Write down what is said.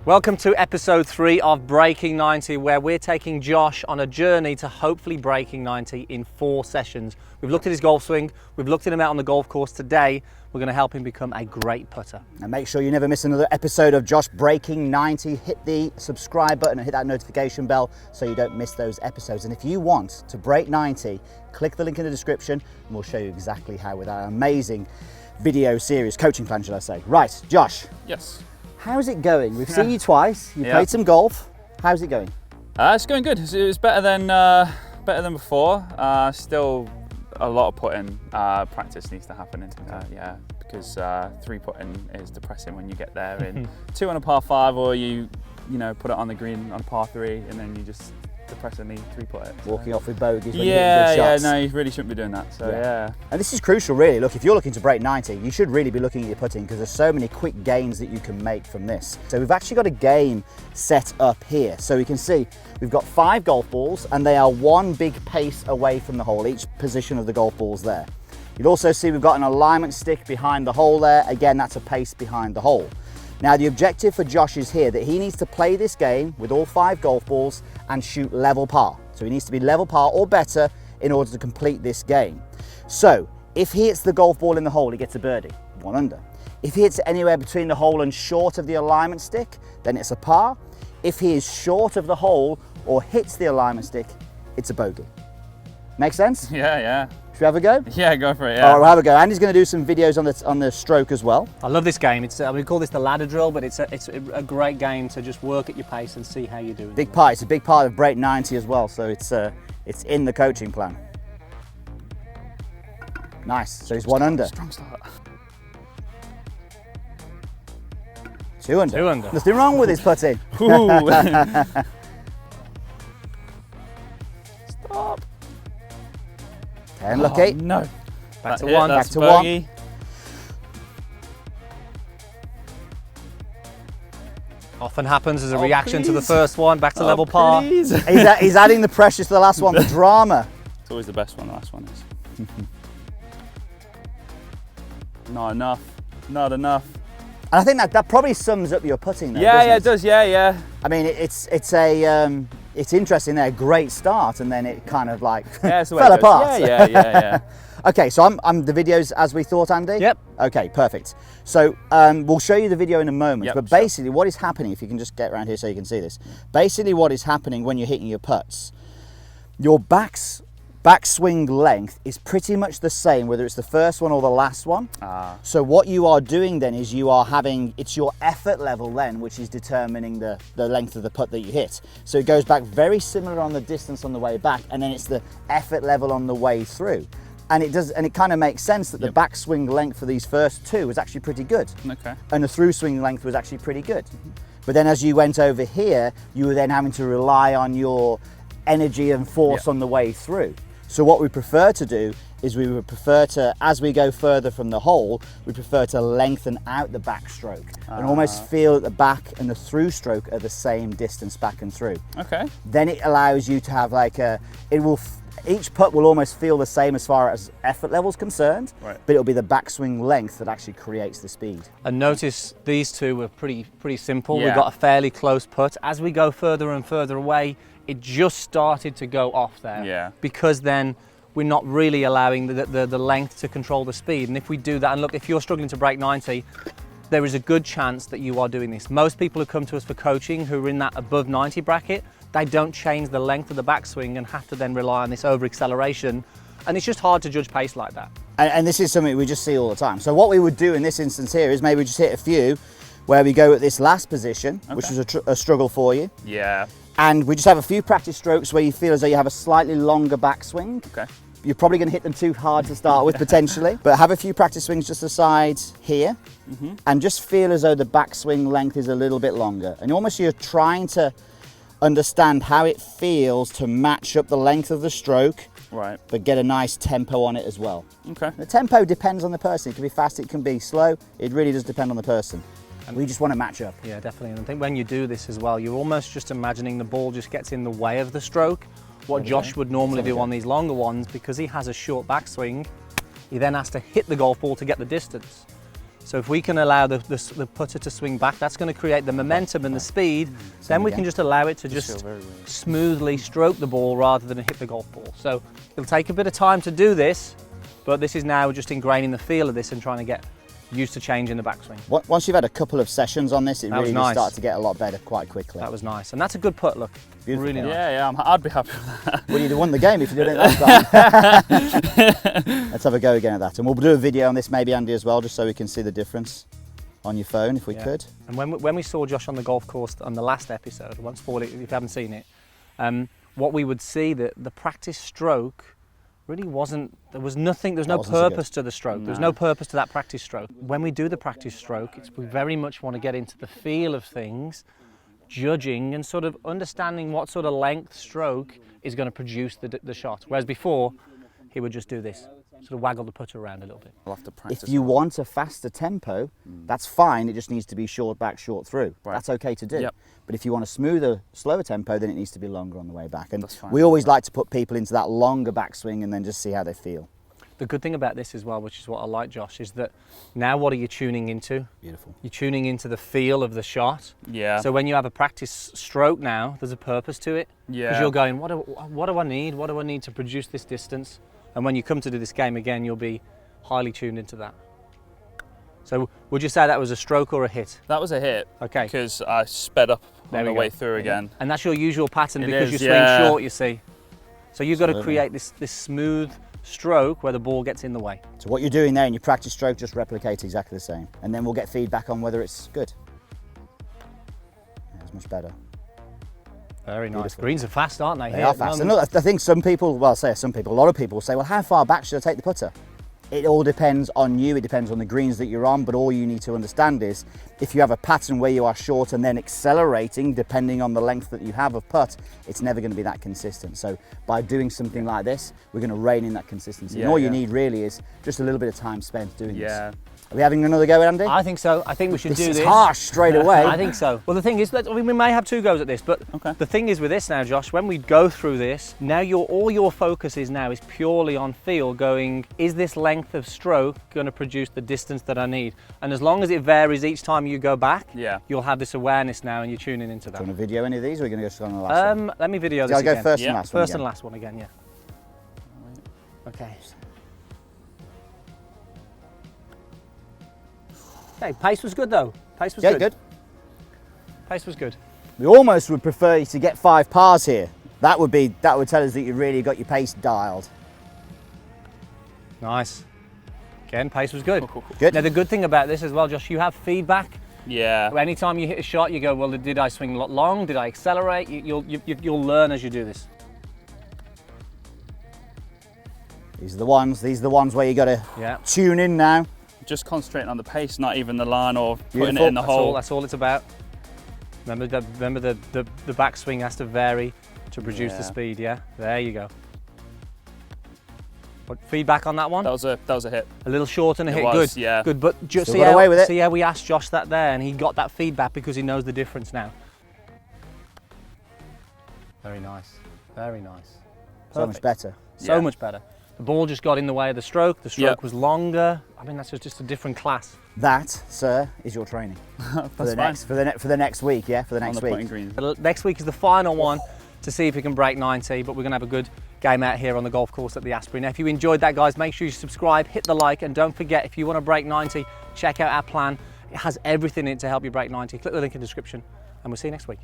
Welcome to episode 3 of Breaking 90, where we're taking Josh on a journey to hopefully breaking 90 in 4 sessions. We've looked at his golf swing, we've looked at him out on the golf course. Today, we're going to help him become a great putter. And make sure you never miss another episode of Josh Breaking 90. Hit the subscribe button and hit that notification bell so you don't miss those episodes. And if you want to break 90, click the link in the description and we'll show you exactly how with our amazing video series, coaching plan, should I say. Right, Josh. Yes. How's it going? We've seen you twice. You played some golf. How's it going? It's going good. It's better than before. Still a lot of putting. Practice needs to happen. Because 3 putting is depressing when you get there in 2 on a par 5, or you put it on the green on a par 3, and then you just depressingly 3 putt it. Walking off with bogeys when you're hitting good shots. No, you really shouldn't be doing that. So yeah. And this is crucial, really. Look, if you're looking to break 90, you should really be looking at your putting because there's so many quick gains that you can make from this. So we've actually got a game set up here. So we can see we've got 5 golf balls and they are 1 big pace away from the hole, each position of the golf balls there. You'll also see we've got an alignment stick behind the hole there. Again, that's a pace behind the hole. Now the objective for Josh is here that he needs to play this game with all 5 golf balls and shoot level par. So he needs to be level par or better in order to complete this game. So if he hits the golf ball in the hole, he gets a birdie, 1 under. If he hits it anywhere between the hole and short of the alignment stick, then it's a par. If he is short of the hole or hits the alignment stick, it's a bogey. Make sense? Yeah. Should we have a go? Yeah, go for it. Yeah. All right, we'll have a go. Andy's going to do some videos on the stroke as well. I love this game. We call this the ladder drill, but it's a great game to just work at your pace and see how you're doing. Big part. It's a big part of Break 90 as well, so it's in the coaching plan. Nice. So he's 1 under. Strong start. 2 under. 2 under. Nothing wrong with his putting. Stop. 10, lucky. No. Back to 1. Back to 1. Often happens as a reaction to the first one. Back to level par. He's adding the pressure to the last one, the drama. It's always the best one, the last one is. Not enough. Not enough. And I think that probably sums up your putting though, Yeah, doesn't it does. Yeah. I mean, it's interesting there. Great start, and then it kind of like fell apart. Yeah. Okay, so I'm the videos as we thought, Andy? Yep. Okay, perfect. So we'll show you the video in a moment, but basically what is happening, if you can just get around here so you can see this, basically what is happening when you're hitting your putts, your backswing length is pretty much the same whether it's the first one or the last one. So what you are doing then is it's your effort level then which is determining the length of the putt that you hit. So it goes back very similar on the distance on the way back, and then it's the effort level on the way through. And it kind of makes sense that the backswing length for these first 2 was actually pretty good. Okay. And the through swing length was actually pretty good. But then as you went over here, you were then having to rely on your energy and force on the way through. So what we prefer to do is we would prefer to, as we go further from the hole, we prefer to lengthen out the backstroke and almost feel that the back and the through stroke are the same distance back and through. Okay. Then it allows you to have each putt will almost feel the same as far as effort level is concerned, but it'll be the backswing length that actually creates the speed. And notice these 2 were pretty simple. Yeah. We've got a fairly close putt. As we go further and further away, it just started to go off there. Yeah. Because then we're not really allowing the length to control the speed. And if we do that, and look, if you're struggling to break 90, there is a good chance that you are doing this. Most people who come to us for coaching who are in that above 90 bracket, they don't change the length of the backswing and have to then rely on this over acceleration. And it's just hard to judge pace like that. And this is something we just see all the time. So what we would do in this instance here is maybe just hit a few where we go at this last position, which was a struggle for you. Yeah. And we just have a few practice strokes where you feel as though you have a slightly longer backswing. Okay. You're probably going to hit them too hard to start with potentially, but have a few practice swings just aside here and just feel as though the backswing length is a little bit longer. And you're trying to understand how it feels to match up the length of the stroke, but get a nice tempo on it as well. Okay. The tempo depends on the person. It can be fast, it can be slow. It really does depend on the person. And we just want to match up. Yeah, definitely. And I think when you do this as well, you're almost just imagining the ball just gets in the way of the stroke. What Josh would normally do on these longer ones, because he has a short backswing, he then has to hit the golf ball to get the distance. So if we can allow the putter to swing back, that's going to create the momentum and the speed. Then we can just allow it to just smoothly stroke the ball rather than hit the golf ball. So it'll take a bit of time to do this, but this is now just ingraining the feel of this and trying to get used to changing the backswing. Once you've had a couple of sessions on this, it really does start to get a lot better quite quickly. That was nice. And that's a good putt, look. Beautiful. Really nice. Yeah, I'd be happy with that. Well, you'd have won the game if you did it last time. Let's have a go again at that. And we'll do a video on this maybe, Andy, as well, just so we can see the difference on your phone if we could. And when we saw Josh on the golf course on the last episode, I won't spoil it if you haven't seen it, what we would see that the practice stroke really wasn't, there was no purpose to the stroke. There was no purpose to that practice stroke. When we do the practice stroke, we very much want to get into the feel of things, judging and sort of understanding what sort of length stroke is going to produce the shot. Whereas before, he would just do this, sort of waggle the putter around a little bit. We'll have to practice. If you want a faster tempo, that's fine. It just needs to be short back, short through. Right. That's okay to do. Yep. But if you want a smoother, slower tempo, then it needs to be longer on the way back. And we always like to put people into that longer backswing and then just see how they feel. The good thing about this as well, which is what I like, Josh, is that now what are you tuning into? Beautiful. You're tuning into the feel of the shot. Yeah. So when you have a practice stroke now, there's a purpose to it. Yeah. Because you're going, what do I need? What do I need to produce this distance? And when you come to do this game again, you'll be highly tuned into that. So would you say that was a stroke or a hit? That was a hit. Okay. Because I sped up on the way through again. And that's your usual pattern because you swing short, you see. So you've got to create this smooth stroke where the ball gets in the way. So what you're doing there in your practice stroke, just replicate exactly the same. And then we'll get feedback on whether it's good. Yeah, it's much better. Very nice. Greens are fast, aren't they? They are fast. And look, I think some people, well, say some people, a lot of people say, well, how far back should I take the putter? It all depends on you, it depends on the greens that you're on, but all you need to understand is if you have a pattern where you are short and then accelerating, depending on the length that you have of putt, it's never going to be that consistent. So by doing something like this, we're going to rein in that consistency. And all you need really is just a little bit of time spent doing this. Are we having another go, Andy? I think so. I think we should do this. This is harsh straight away. I think so. Well, the thing is, we may have two goes at this, but the thing is with this now, Josh, when we go through this, now all your focus is purely on feel, going, is this length of stroke going to produce the distance that I need? And as long as it varies each time you go back, you'll have this awareness now and you're tuning into that. Do you want to video any of these or are we going to go on the last one? Let me video this again. I'll go first and last one First and last one again, yeah. Okay. Okay, pace was good though. Pace was good. Pace was good. We almost would prefer you to get 5 pars here. That would tell us that you really got your pace dialed. Nice. Again, pace was good. Good. Now the good thing about this as well, Josh, you have feedback. Yeah. Anytime you hit a shot, you go, well, did I swing long? Did I accelerate? You'll learn as you do this. These are the ones where you got to tune in now. Just concentrating on the pace, not even the line or putting it in the hole. That's all it's about. Remember the backswing has to vary to produce the speed, yeah? There you go. What feedback on that one? That was a hit. A little short and a hit, was, good. Yeah. Good, but just see how we asked Josh that there and he got that feedback because he knows the difference now. Very nice, very nice. Perfect. So much better. So much better. The ball just got in the way of the stroke. The stroke was longer. I mean, that's just a different class. That, sir, is your training for the next week. Yeah, for the next week. Next week is the final one to see if we can break 90. But we're going to have a good game out here on the golf course at the Asprey. Now, if you enjoyed that, guys, make sure you subscribe, hit the like, and don't forget if you want to break 90, check out our plan. It has everything in it to help you break 90. Click the link in the description, and we'll see you next week.